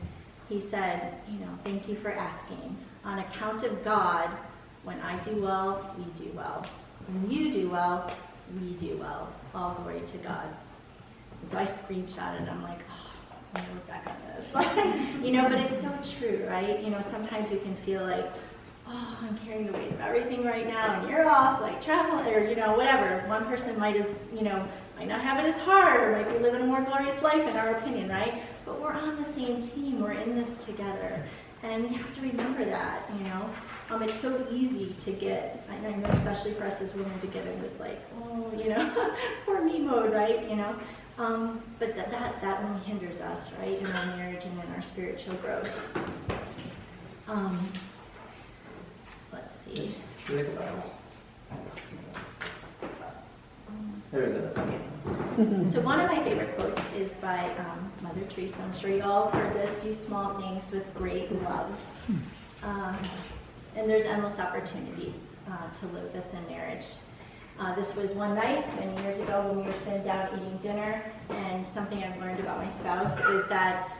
He said, you know, thank you for asking. On account of God, when I do well, we do well. When you do well, we do well. All glory to God. And so I screenshotted it. I'm like, oh, I'm going to look back on this. You know, but it's so true, right? You know, sometimes we can feel like, oh, I'm carrying the weight of everything right now, and you're off, like traveling, or, you know, whatever. One person might not have it as hard, or might be living a more glorious life in our opinion, right? But we're on the same team. We're in this together. And we have to remember that, you know. It's so easy to get, I know especially for us as women, to get in this like, oh, you know, poor me mode, right? You know. But that only hinders us, right, in our marriage and in our spiritual growth. Let's see. There we go. That's okay. So one of my favorite quotes is by Mother Teresa. I'm sure you all heard this: do small things with great love. And there's endless opportunities to live this in marriage. This was one night many years ago when we were sitting down eating dinner, and something I've learned about my spouse is that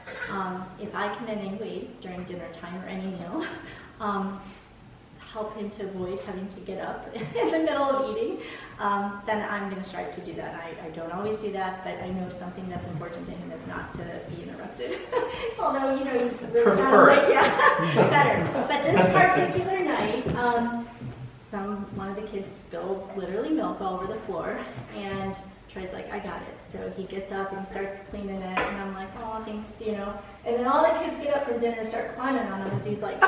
if I can in any way during dinner time or any meal help him to avoid having to get up in the middle of eating, then I'm going to strive to do that. I don't always do that, but I know something that's important to him is not to be interrupted. Although, you know, he's really better. But this particular night, one of the kids spilled literally milk all over the floor, and Troy's like, I got it. So he gets up and he starts cleaning it, and I'm like, oh, thanks, you know. And then all the kids get up from dinner and start climbing on him as he's like,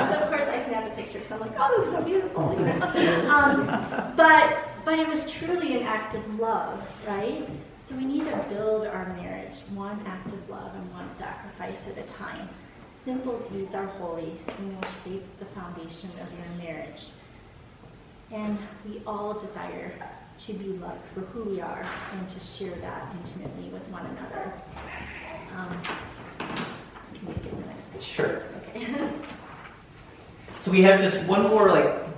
so of course I snap a picture, because I'm like, oh, this is so beautiful, you know. But it was truly an act of love, right? So we need to build our marriage one act of love and one sacrifice at a time. Simple deeds are holy and will shape the foundation of your marriage. And we all desire to be loved for who we are and to share that intimately with one another. Can we get the next picture? Sure. Okay. So we have just one more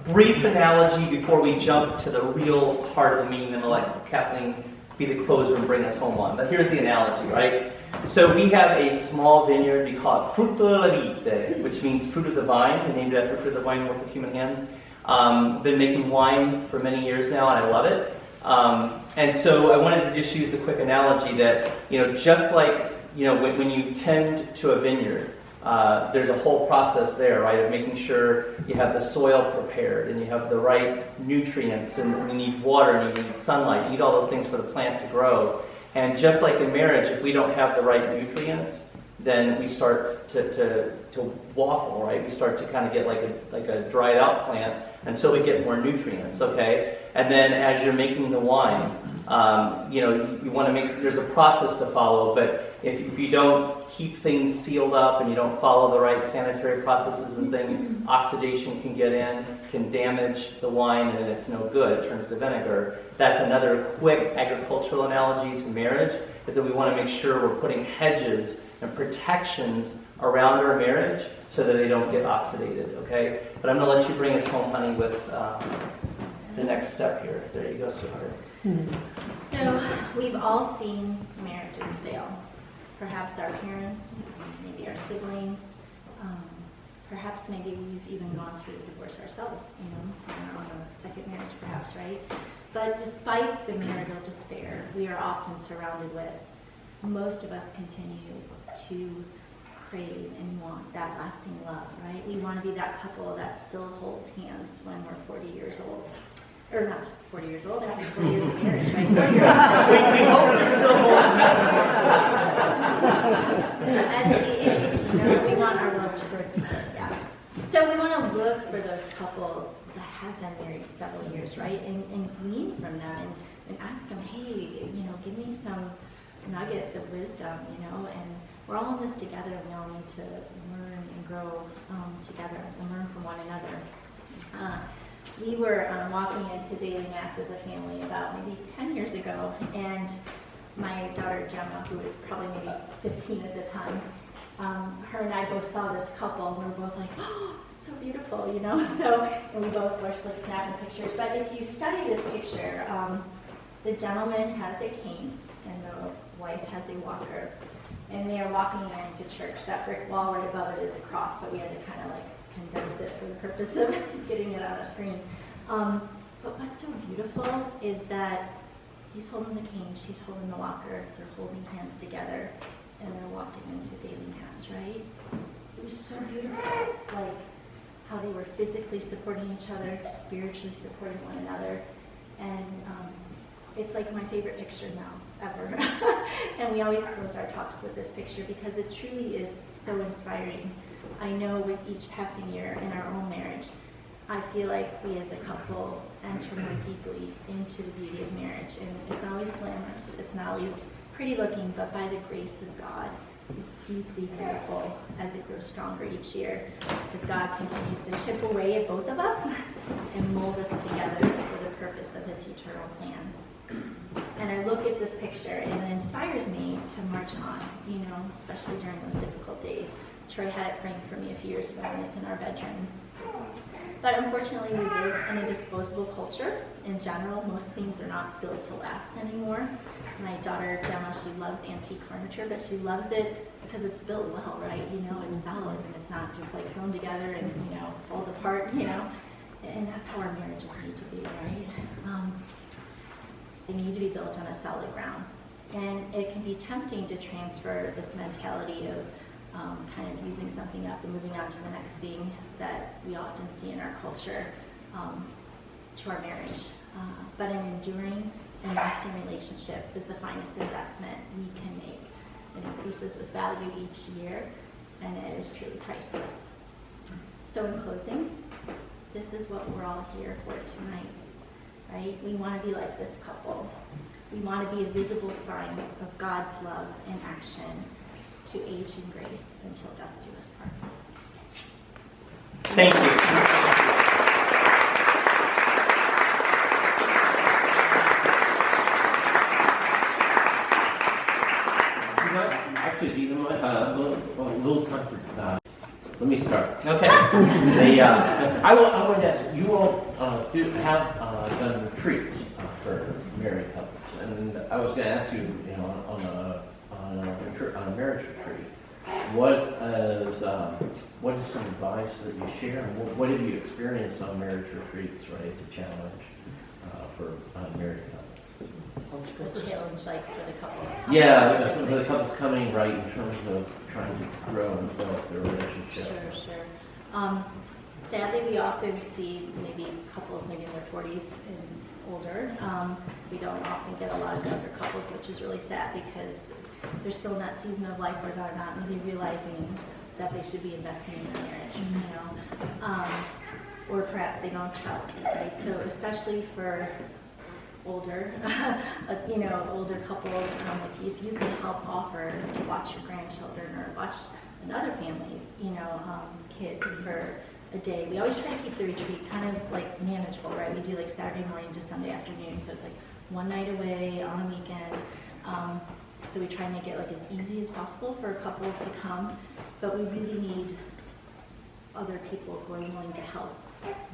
brief analogy before we jump to the real heart of the meeting, and I'll let Kathleen be the closer and bring us home on. But here's the analogy, right? So we have a small vineyard. We call it Frutto della Vite, which means fruit of the vine. We named it after fruit of the vine, work with human hands. Been making wine for many years now, and I love it. And so I wanted to just use the quick analogy that, you know, just like, you know, when you tend to a vineyard, there's a whole process there, right, of making sure you have the soil prepared and you have the right nutrients, and you need water and you need sunlight. You need all those things for the plant to grow. And just like in marriage, if we don't have the right nutrients, then we start to waffle, right? We start to kind of get like a dried out plant until we get more nutrients, okay? And then as you're making the wine, you want to make, there's a process to follow, but if you don't keep things sealed up and you don't follow the right sanitary processes and things, oxidation can get in, can damage the wine, and it's no good. It turns to vinegar. That's another quick agricultural analogy to marriage, is that we want to make sure we're putting hedges and protections around our marriage so that they don't get oxidated, okay? But I'm going to let you bring us home, honey, with the next step here. There you go, sweetheart. So we've all seen marriages fail. Perhaps our parents, maybe our siblings, perhaps maybe we've even gone through a divorce ourselves, on a second marriage perhaps, right? But despite the marital despair we are often surrounded with, most of us continue to crave and want that lasting love, right? We want to be that couple that still holds hands when we're 40 years old. Or not just 40 years old, after 40 years of marriage, right? 40 years We hope we're still holding As we age, we want our love to grow deeper, yeah. So we want to look for those couples that have been married several years, right? And glean from them and ask them, hey, give me some nuggets of wisdom, and we're all in this together, and we all need to learn and grow together and learn from one another. We were walking into daily mass as a family about maybe 10 years ago, and my daughter Gemma, who was probably maybe 15 at the time, her and I both saw this couple, and we were both like, oh, it's so beautiful, So, and we both were like snapping pictures. But if you study this picture, the gentleman has a cane, and the wife has a walker, and they are walking into church. That brick wall right above it is a cross, but we had to kind of condense it for the purpose of getting it on a screen. But what's so beautiful is that he's holding the cane, she's holding the walker, they're holding hands together, and they're walking into daily mass, right? It was so beautiful, like how they were physically supporting each other, spiritually supporting one another, and it's like my favorite picture now, ever. And we always close our talks with this picture because it truly is so inspiring. I know with each passing year in our own marriage, I feel like we as a couple enter more deeply into the beauty of marriage. And it's not always glamorous, it's not always pretty looking, but by the grace of God, it's deeply beautiful as it grows stronger each year, because God continues to chip away at both of us and mold us together for the purpose of his eternal plan. And I look at this picture and it inspires me to march on, especially during those difficult days. Troy had it framed for me a few years ago, and it's in our bedroom. But unfortunately, we live in a disposable culture. In general, most things are not built to last anymore. My daughter, Gemma, she loves antique furniture, but she loves it because it's built well, right? It's solid, and it's not just like thrown together and, falls apart, And that's how our marriages need to be, right? They need to be built on a solid ground. And it can be tempting to transfer this mentality of kind of using something up and moving on to the next thing that we often see in our culture to our marriage. But an enduring and lasting relationship is the finest investment we can make. It increases with value each year, and it is truly priceless. So in closing, this is what we're all here for tonight, right? We want to be like this couple. We want to be a visible sign of God's love in action, to age in grace until death do us part. Thank you. Actually, a little time for, let me start. Okay. I want to ask, you all have done retreats for married couples, and I was going to ask you, on a marriage retreat, what is some advice that you share, and what have you experienced on marriage retreats, right, to challenge for married couples? The challenge, like for the couples. Yeah, for the couples coming, right, in terms of trying to grow and develop their relationship. Sure. Sadly, we often see maybe couples maybe in their 40s and older we don't often get a lot of younger couples, which is really sad because they're still in that season of life where they're not really realizing that they should be investing in their marriage, you know, or perhaps they don't have childcare, right? So especially for older, older couples, if you can help offer to watch your grandchildren or watch another family's, kids for a day. We always try to keep the retreat kind of like manageable, right? We do like Saturday morning to Sunday afternoon, so it's like one night away on a weekend. So we try and make it like as easy as possible for a couple to come, but we really need other people who are willing to help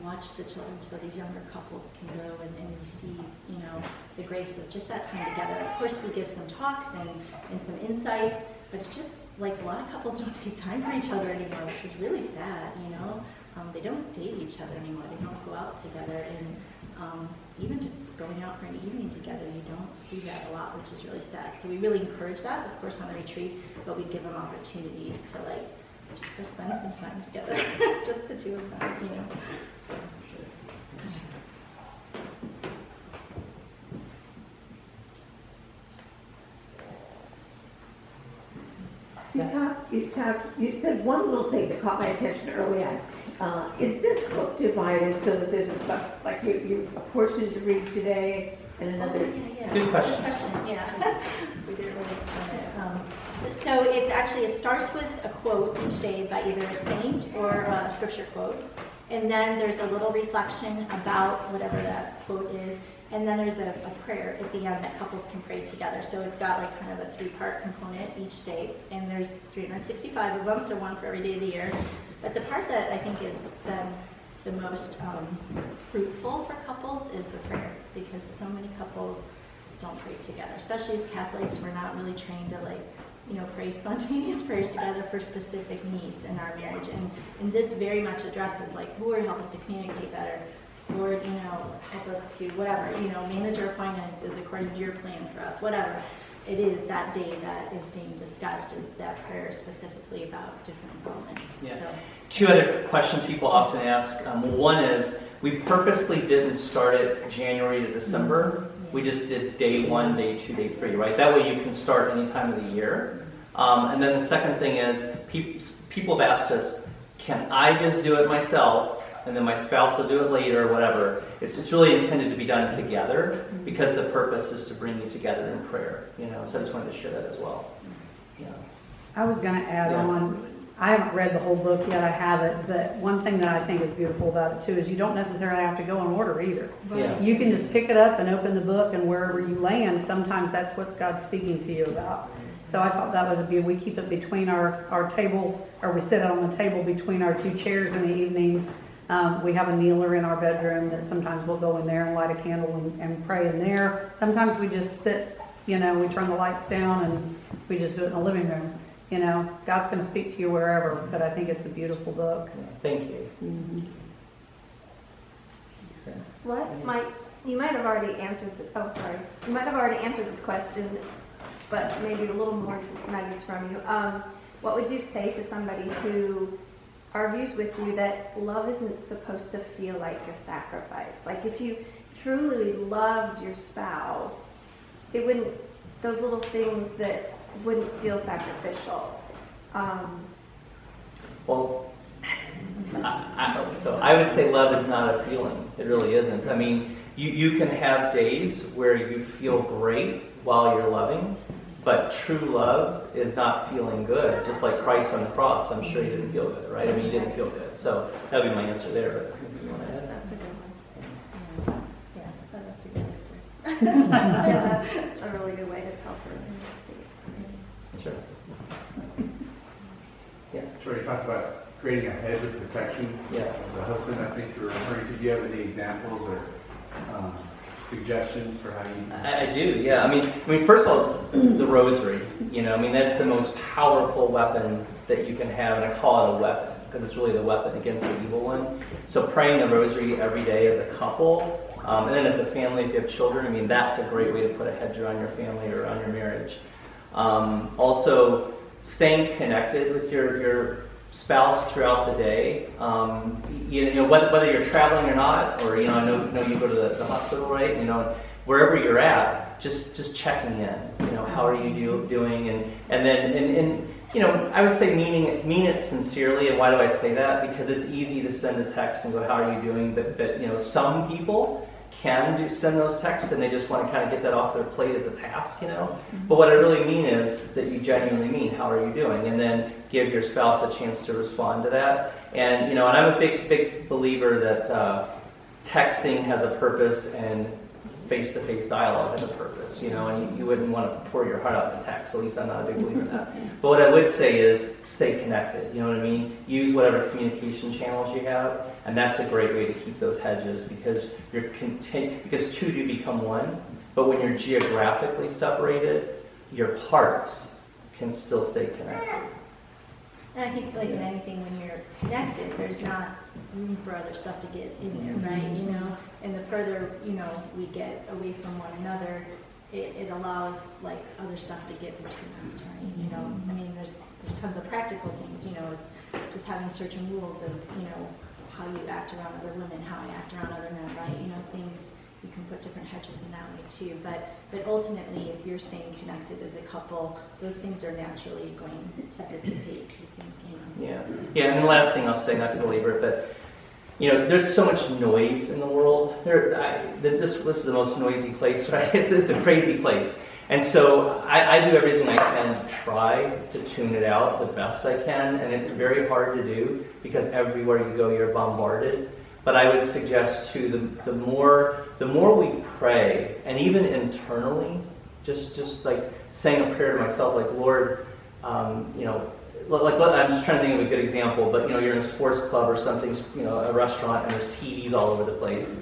watch the children so these younger couples can go and receive, the grace of just that time together. Of course, we give some talks and some insights, but it's just like a lot of couples don't take time for each other anymore, which is really sad, They don't date each other anymore. They don't go out together, and even just going out for an evening together, you don't see that a lot, which is really sad. So we really encourage that, of course, on the retreat, but we give them opportunities to just go spend some time together, just the two of them, So. You said one little thing that caught my attention early on. Is this book divided so that there's a portion to read today and another? Yeah. Good question. Yeah. We didn't really explain it. So it starts with a quote each day by either a saint or a scripture quote. And then there's a little reflection about whatever that quote is. And then there's a prayer at the end that couples can pray together. So it's got like kind of a 3-part component each day. And there's 365 of them, so one for every day of the year. But the part that I think has been the most fruitful for couples is the prayer, because so many couples don't pray together. Especially as Catholics, we're not really trained to pray spontaneous prayers together for specific needs in our marriage. And this very much addresses Lord, help us to communicate better. Lord, help us to whatever, manage our finances according to your plan for us, whatever it is that day that is being discussed, and that prayer is specifically about different moments. Yeah. So. 2 other questions people often ask. One is, we purposely didn't start it January to December. Yeah. We just did day 1, day 2, day 3, right? That way you can start any time of the year. And then the second thing is, people have asked us, can I just do it myself? And then my spouse will do it later, or whatever. It's really intended to be done together, because the purpose is to bring you together in prayer. So I just wanted to share that as well. Yeah. I was going to add on. I haven't read the whole book yet. I have it, but one thing that I think is beautiful about it too is you don't necessarily have to go in order either. Yeah. You can just pick it up and open the book, and wherever you land, sometimes that's what God's speaking to you about. So I thought that was a beauty. We keep it between our tables, or we sit it on the table between our 2 chairs in the evenings. We have a kneeler in our bedroom that sometimes we'll go in there and light a candle and pray in there. Sometimes we just sit, we turn the lights down and we just do it in the living room. God's going to speak to you wherever, but I think it's a beautiful book. Thank you. Mm-hmm. Yes. You might have already answered You might have already answered this question, but maybe a little more nuggets from you. What would you say to somebody who argues with you that love isn't supposed to feel like a sacrifice? Like, if you truly loved your spouse, it wouldn't, those little things that wouldn't feel sacrificial. Well, so I would say love is not a feeling. It really isn't. I mean, you can have days where you feel great while you're loving, but true love is not feeling good. Just like Christ on the cross, I'm sure you didn't feel good, right? I mean, you didn't feel good. So that would be my answer there. But you want to add? That's a good one. Yeah, that's a good answer. Yeah, that's a really good way to tell her. Sure. Yes. Troy, you talked about creating a hedge of protection. Yes. As a husband, I think you're referring to. Do you have any examples or suggestions for how you? I do. Yeah. I mean, first of all, the rosary. That's the most powerful weapon that you can have, and I call it a weapon because it's really the weapon against the evil one. So praying the rosary every day as a couple, and then as a family, if you have children, that's a great way to put a hedge around your family or around your marriage. Also, staying connected with your spouse throughout the day. Whether you're traveling or not, or I know you go to the hospital, right? Wherever you're at, just checking in. How are you doing? And then I would say mean it sincerely. And why do I say that? Because it's easy to send a text and go, "How are you doing?" But some people can send those texts and they just want to kind of get that off their plate as a task, But what I really mean is that you genuinely mean, "How are you doing?" And then give your spouse a chance to respond to that. And I'm a big believer that texting has a purpose and face-to-face dialogue has a purpose, and you wouldn't want to pour your heart out in a text. At least I'm not a big believer in that. But what I would say is stay connected. You know what I mean? Use whatever communication channels you have, and that's a great way to keep those hedges because because two do become one. But when you're geographically separated, your hearts can still stay connected. And I think, like in anything, when you're connected, there's not room for other stuff to get in there, right? And the further we get away from one another, it allows like other stuff to get between us, right? There's tons of practical things, it's just having certain rules of how you act around other women, how I act around other men, right? Things. You can put different hedges in that way too, but ultimately, if you're staying connected as a couple, those things are naturally going to dissipate. I think, Yeah. And the last thing I'll say, not to belabor it, but there's so much noise in the world. This is the most noisy place, right? It's a crazy place, and so I do everything I can to try to tune it out the best I can, and it's very hard to do because everywhere you go, you're bombarded. But I would suggest too, the more we pray, and even internally, just like saying a prayer to myself, like Lord, I'm just trying to think of a good example, but you're in a sports club or something, a restaurant, and there's TVs all over the place.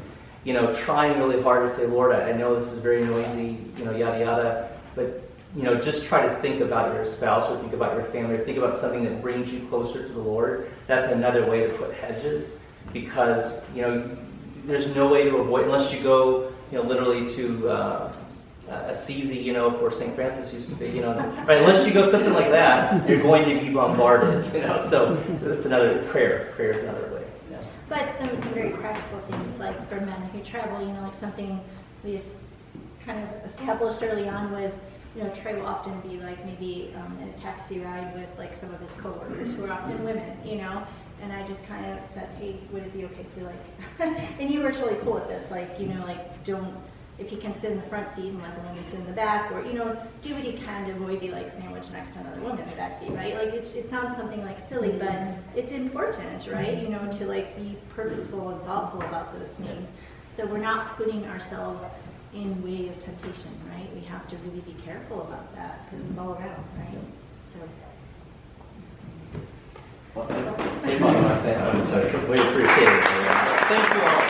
Trying really hard to say, Lord, I know this is very noisy, yada yada, but just try to think about your spouse, or think about your family, or think about something that brings you closer to the Lord. That's another way to put hedges. Because there's no way to avoid unless you go literally to Assisi, where St. Francis used to be, right? Unless you go something like that, you're going to be bombarded, So that's another prayer. Prayer is another way. Yeah. But some very practical things, like for men who travel, like something we kind of established early on was. Troy will often be like maybe in a taxi ride with like some of his coworkers who are often women, and I just kind of said, hey, would it be okay if we and you were totally cool with this, don't, if he can sit in the front seat and let the women sit in the back, or, do what you can to avoid be like sandwiched next to another woman in the back seat, right? Like it sounds something like silly, but it's important, right? To like be purposeful and thoughtful about those things. So we're not putting ourselves in way of temptation, right? We have to really be careful about that because it's all around, right? So. We appreciate it. Thank you all.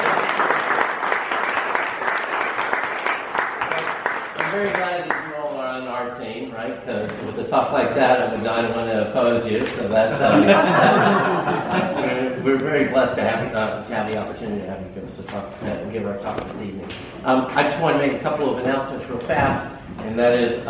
I'm very glad that you all are on our team, right? Because with a talk like that, I don't want to oppose you. So that's we're very blessed to have the opportunity to have you give us a talk and give our talk this evening. I just want to make a couple of announcements real fast, and that is.